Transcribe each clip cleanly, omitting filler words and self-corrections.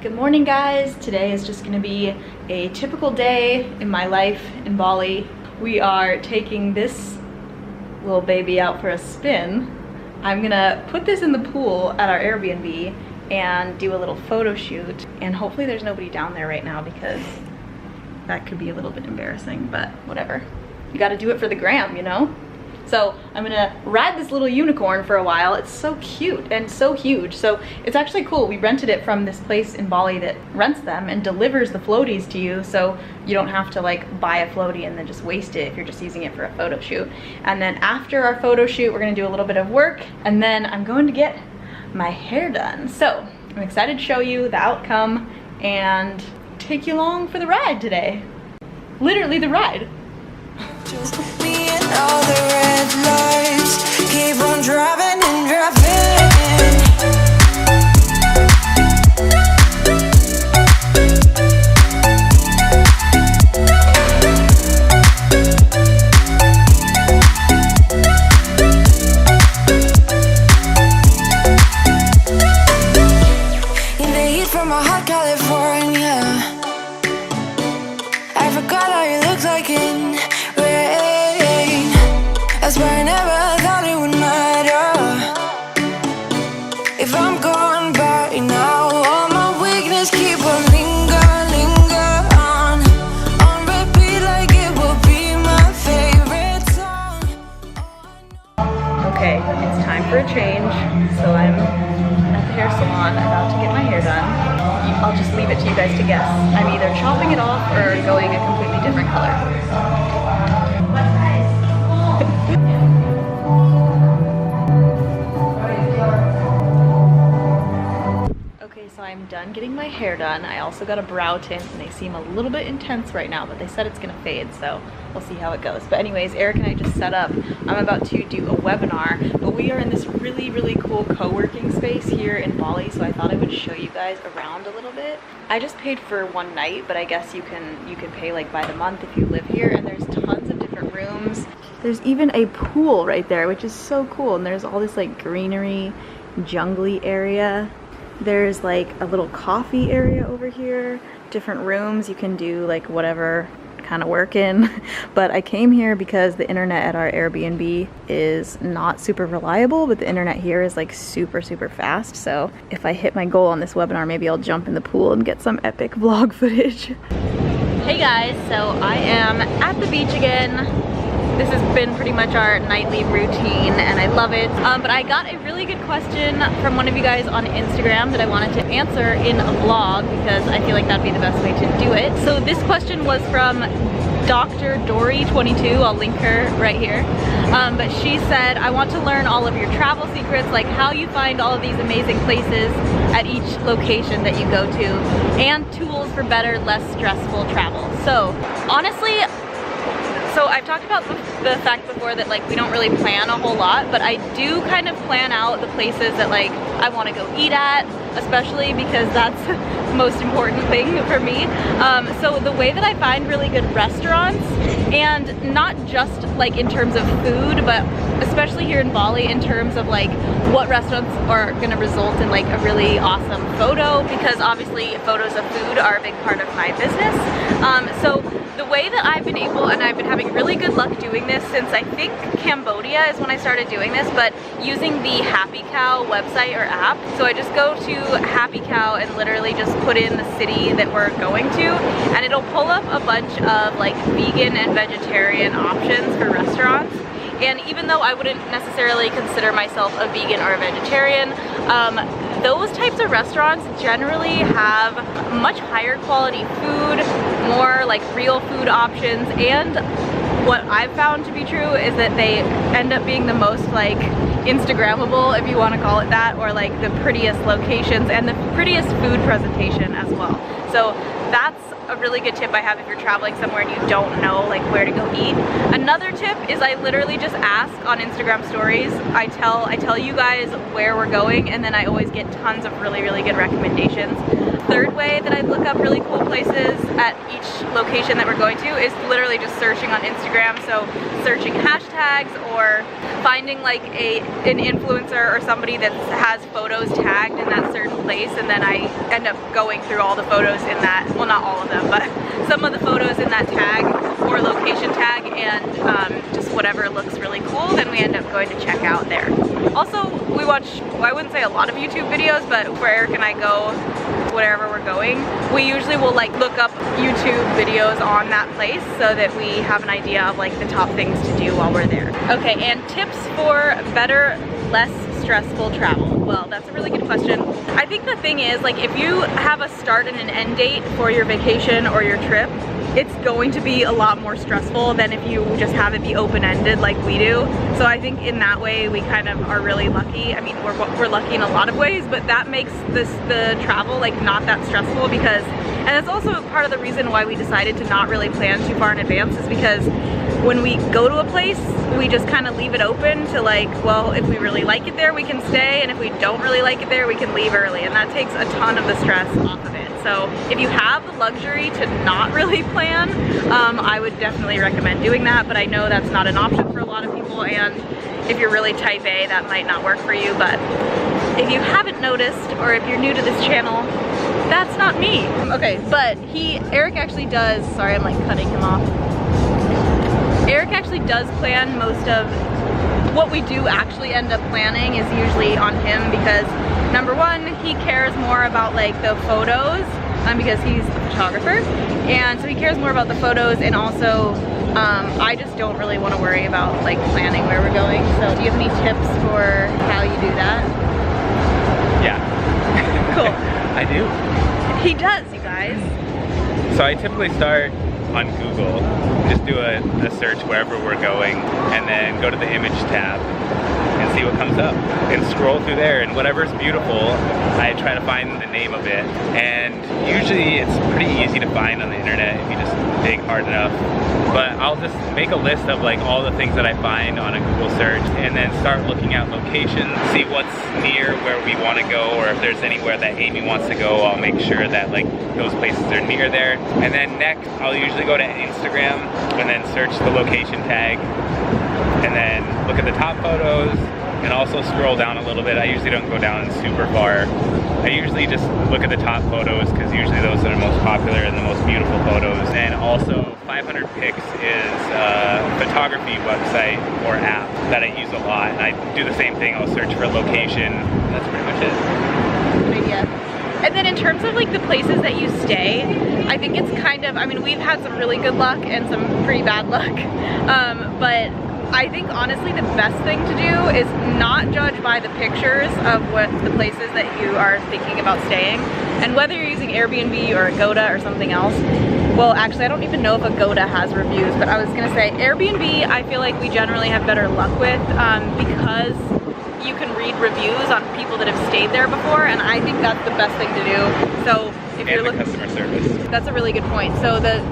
Good morning, guys. Today is just gonna be a typical day in my life in Bali. We are taking this little baby out for a spin. I'm gonna put this in the pool at our Airbnb and do a little photo shoot, and hopefully there's nobody down there right now because that could be a little bit embarrassing, but whatever. You gotta do it for the gram, you know? So I'm gonna ride this little unicorn for a while. It's so cute and so huge. So it's actually cool. We rented it from this place in Bali that rents them and delivers the floaties to you, so you don't have to like buy a floatie and then just waste it if you're just using it for a photo shoot. And then after our photo shoot, we're gonna do a little bit of work, and then I'm going to get my hair done. So I'm excited to show you the outcome and take you along for the ride today. Literally the ride. Just me and all the red lights, keep on driving and driving. In the heat from a hot California, I forgot how you looked like in rain. I swear I never thought it would matter if I'm gone by now. All my weakness keep on linger on repeat like it will be my favorite song. Okay, it's time for a change. So I'm at the hair salon about to get my hair done. I'll just leave it to you guys to guess. I'm either chopping it off or going a completely different color. Okay, so I'm done getting my hair done. I also got a brow tint and they seem a little bit intense right now, but they said it's gonna fade, so we'll see how it goes. But anyways, Eric and I just set up. I'm about to do a webinar, but we are in this really cool co-working space here in Bali, so I thought I would show you guys around a little bit. I just paid for one night, but I guess you can pay like by the month if you live here, and there's tons of different rooms. There's even a pool right there, which is so cool, and there's all this like greenery, jungly area. There's like a little coffee area over here, different rooms you can do like whatever kind of work in. But I came here because the internet at our Airbnb is not super reliable, but the internet here is like super fast. So if I hit my goal on this webinar, maybe I'll jump in the pool and get some epic vlog footage. Hey guys, so I am at the beach again. This has been pretty much our nightly routine and I love it. But I got a really good question from one of you guys on Instagram that I wanted to answer in a vlog because I feel like that'd be the best way to do it. So this question was from Dr. Dory22, I'll link her right here. But she said, I want to learn all of your travel secrets, like how you find all of these amazing places at each location that you go to, and tools for better, less stressful travel. So honestly, so I've talked about the fact before that like we don't really plan a whole lot, but I do kind of plan out the places that like I want to go eat at, especially because that's the most important thing for me. So the way that I find really good restaurants, and not just like in terms of food, but especially here in Bali in terms of like what restaurants are going to result in like a really awesome photo, because obviously photos of food are a big part of my business. So the way that I've been able, and I've been having really good luck doing this since I think Cambodia is when I started doing this, but using the Happy Cow website or app. So I just go to Happy Cow and literally just put in the city that we're going to, and it'll pull up a bunch of like vegan and vegetarian options for restaurants. And even though I wouldn't necessarily consider myself a vegan or a vegetarian, those types of restaurants generally have much higher quality food, more like real food options, and what I've found to be true is that they end up being the most like Instagrammable, if you want to call it that, or like the prettiest locations and the prettiest food presentation as well. So that's a really good tip I have if you're traveling somewhere and you don't know like where to go eat. Another tip is I literally just ask on Instagram stories. I tell you guys where we're going, and then I always get tons of really good recommendations. third way that I look up really cool places at each location that we're going to is literally just searching on Instagram. So searching hashtags or finding like an influencer or somebody that has photos tagged in that certain place, and then I end up going through all the photos in that, well, not all of them, but some of the photos in that tag or location tag, and just whatever looks really cool, then we end up going to check out there. Also, we watch, well, I wouldn't say a lot of YouTube videos, but where Eric and I go, wherever we're going, we usually will like look up YouTube videos on that place so that we have an idea of like the top things to do while we're there. Okay, and tips for better, less stressful travel. Well, that's a really good question. I think the thing is, like, if you have a start and an end date for your vacation or your trip, it's going to be a lot more stressful than if you just have it be open-ended like we do. So I think in that way we kind of are really lucky. I mean, we're lucky in a lot of ways, but that makes the travel like not that stressful, because, and it's also part of the reason why we decided to not really plan too far in advance, is because when we go to a place, we just kind of leave it open to like, well, if we really like it there, we can stay, and if we don't really like it there, we can leave early, and that takes a ton of the stress off of it. So if you have the luxury to not really plan, I would definitely recommend doing that, but I know that's not an option for a lot of people, and if you're really type A, that might not work for you. But if you haven't noticed, or if you're new to this channel, that's not me. Okay, but Eric actually does, sorry, I'm like cutting him off. Eric actually does plan most of what we do actually end up planning is usually on him, because number one, he cares more about like the photos, because he's a photographer, and so he cares more about the photos, and also I just don't really want to worry about like planning where we're going. So do you have any tips for how you do that? Yeah. Cool. I do. He does, you guys. So I typically start on Google, just do a search wherever we're going, and then go to the image tab and see what comes up, and scroll through there, and whatever's beautiful, I try to find the name of it. And usually it's pretty easy to find on the internet if you just dig hard enough. But I'll just make a list of like all the things that I find on a Google search, and then start looking at locations, see what's near where we want to go, or if there's anywhere that Amy wants to go, I'll make sure that like those places are near there. And then next, I'll usually go to Instagram and then search the location tag, and then look at the top photos, and also scroll down a little bit. I usually don't go down super far. I usually just look at the top photos, because usually those are the most popular and the most beautiful photos. And also 500 Pics is a photography website or app that I use a lot, and I do the same thing. I'll search for a location, and that's pretty much it. Good idea. And then in terms of like the places that you stay, I think it's kind of, I mean, we've had some really good luck and some pretty bad luck, but I think honestly the best thing to do is not judge by the pictures of what the places that you are thinking about staying, and whether you're using Airbnb or Agoda or something else. Well, actually, I don't even know if Agoda has reviews, but I was gonna say Airbnb, I feel like we generally have better luck with, because you can read reviews on people that have stayed there before, and I think that's the best thing to do. So if you're looking, customer service. That's a really good point. So the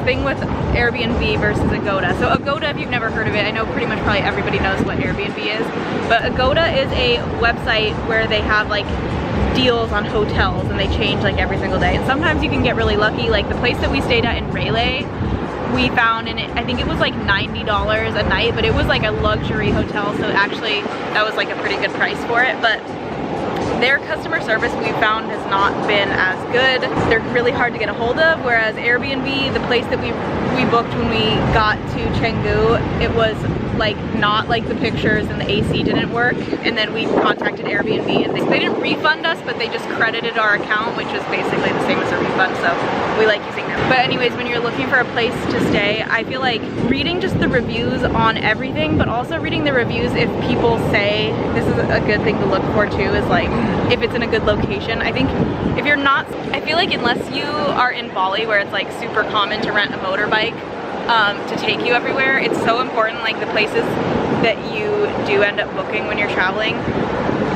thing with Airbnb versus Agoda. So Agoda, if you've never heard of it, I know pretty much probably everybody knows what Airbnb is, but Agoda is a website where they have like deals on hotels, and they change like every single day. And sometimes you can get really lucky. Like the place that we stayed at in Raleigh, we found, and I think it was like $90 a night, but it was like a luxury hotel, so actually that was like a pretty good price for it. But their customer service, we found, has not been as good. They're really hard to get a hold of, whereas Airbnb, the place that we booked when we got to Chengdu, it was like not like the pictures, and the AC didn't work. And then we contacted Airbnb, and they didn't refund us, but they just credited our account, which is basically the same as a refund, so we like using them. But anyways, when you're looking for a place to stay, I feel like reading just the reviews on everything, but also reading the reviews if people say, this is a good thing to look for too, is like if it's in a good location. I think if you're not, I feel like unless you are in Bali where it's like super common to rent a motorbike to take you everywhere, it's so important, like the places that you do end up booking when you're traveling,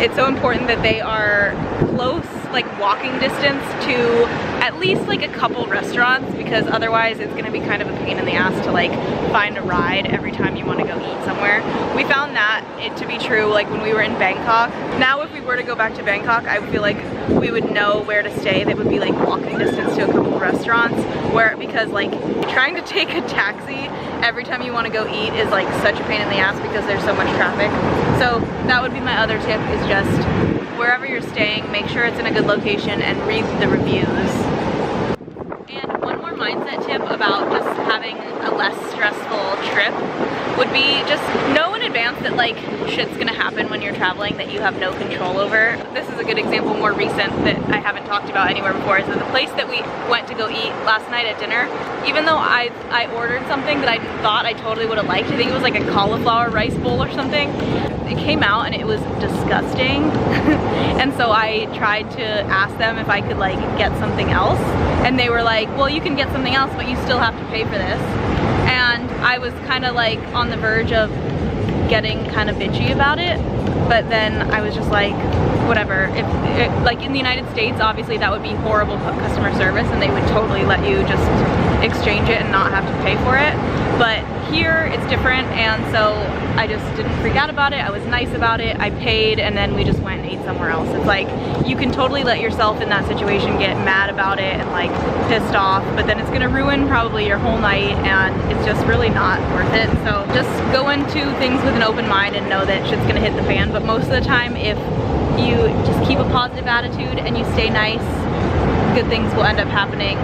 it's so important that they are close, like walking distance to at least like a couple restaurants, because otherwise it's gonna be kind of a pain in the ass to like find a ride every time you want to go eat somewhere. We found that it to be true like when we were in Bangkok. Now if we were to go back to Bangkok, I feel like we would know where to stay that would be like walking distance to a couple restaurants, because like trying to take a taxi every time you want to go eat is like such a pain in the ass because there's so much traffic. So that would be my other tip, is just wherever you're staying, make sure it's in a good location and read the reviews. And one more mindset tip about just having a less stressful trip would be just know in advance that like shit's gonna happen when you're traveling that you have no control over. This is a good example, more recent, that I haven't talked about anywhere before, is that the place that we went to go eat last night at dinner, even though I ordered something that I thought I totally would have liked, I think it was like a cauliflower rice bowl or something, it came out and it was disgusting. And so I tried to ask them if I could like get something else, and they were like, well, you can get something else, but you still have to pay for this. And I was kind of like on the verge of getting kind of bitchy about it, but then I was just like, whatever. If like in the United States, obviously that would be horrible customer service and they would totally let you just exchange it and not have to pay for it. But here it's different, and so I just didn't freak out about it. I was nice about it. I paid, and then we just went and ate somewhere else. It's like you can totally let yourself in that situation get mad about it and like pissed off, but then it's gonna ruin probably your whole night, and it's just really not worth it. So just go into things with an open mind and know that shit's gonna hit the fan. But most of the time, if you just keep a positive attitude and you stay nice, good things will end up happening.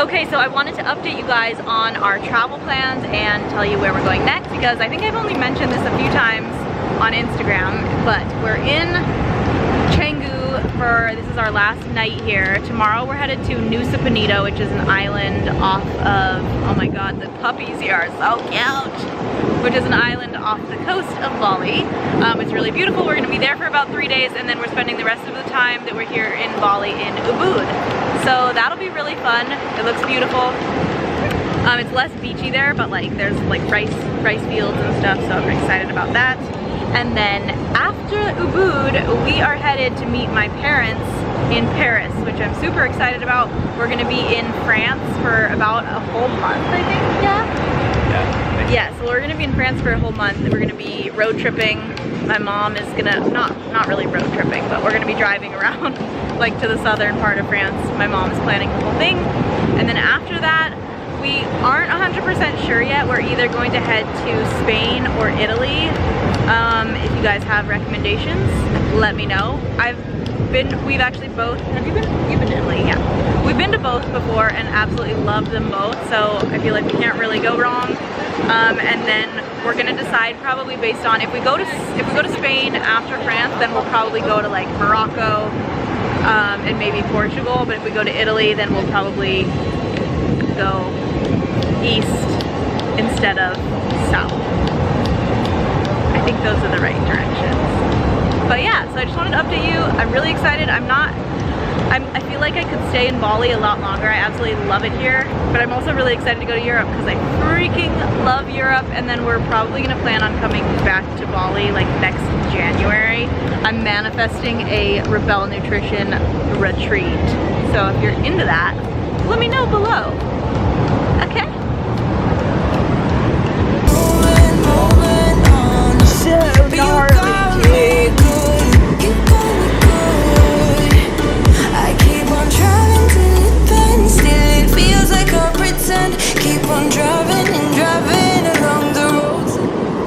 Okay, so I wanted to update you guys on our travel plans and tell you where we're going next, because I think I've only mentioned this a few times on Instagram, but we're in Canggu this is our last night here. Tomorrow we're headed to Nusa Penida, which is an island off of, oh my god, the puppies here are so cute, which is an island off the coast of Bali. It's really beautiful. We're gonna be there for about 3 days, and then we're spending the rest of the time that we're here in Bali in Ubud. So that'll be really fun. It looks beautiful. It's less beachy there, but like there's like rice fields and stuff, so I'm excited about that. And then after Ubud, we are headed to meet my parents in Paris, which I'm super excited about. We're gonna be in France for about a whole month, I think, yeah? Yeah, so we're gonna be in France for a whole month. We're gonna be road tripping. My mom is gonna, not really road tripping, but we're gonna be driving around like to the southern part of France. My mom is planning the whole thing. And then after that, we aren't 100% sure yet. We're either going to head to Spain or Italy. If you guys have recommendations, let me know. We've actually both, have you been? You've been to Italy, yeah. We've been to both before and absolutely loved them both, so I feel like we can't really go wrong. And then we're gonna decide probably based on if we go to Spain after France, then we'll probably go to like Morocco and maybe Portugal. But if we go to Italy, then we'll probably go east instead of south. I think those are the right directions. But yeah, so I just wanted to update you. I'm really excited. I feel like I could stay in Bali a lot longer. I absolutely love it here, but I'm also really excited to go to Europe because I freaking love Europe. And then we're probably gonna plan on coming back to Bali like next January. I'm manifesting a Rebel Nutrition retreat. So if you're into that, let me know below.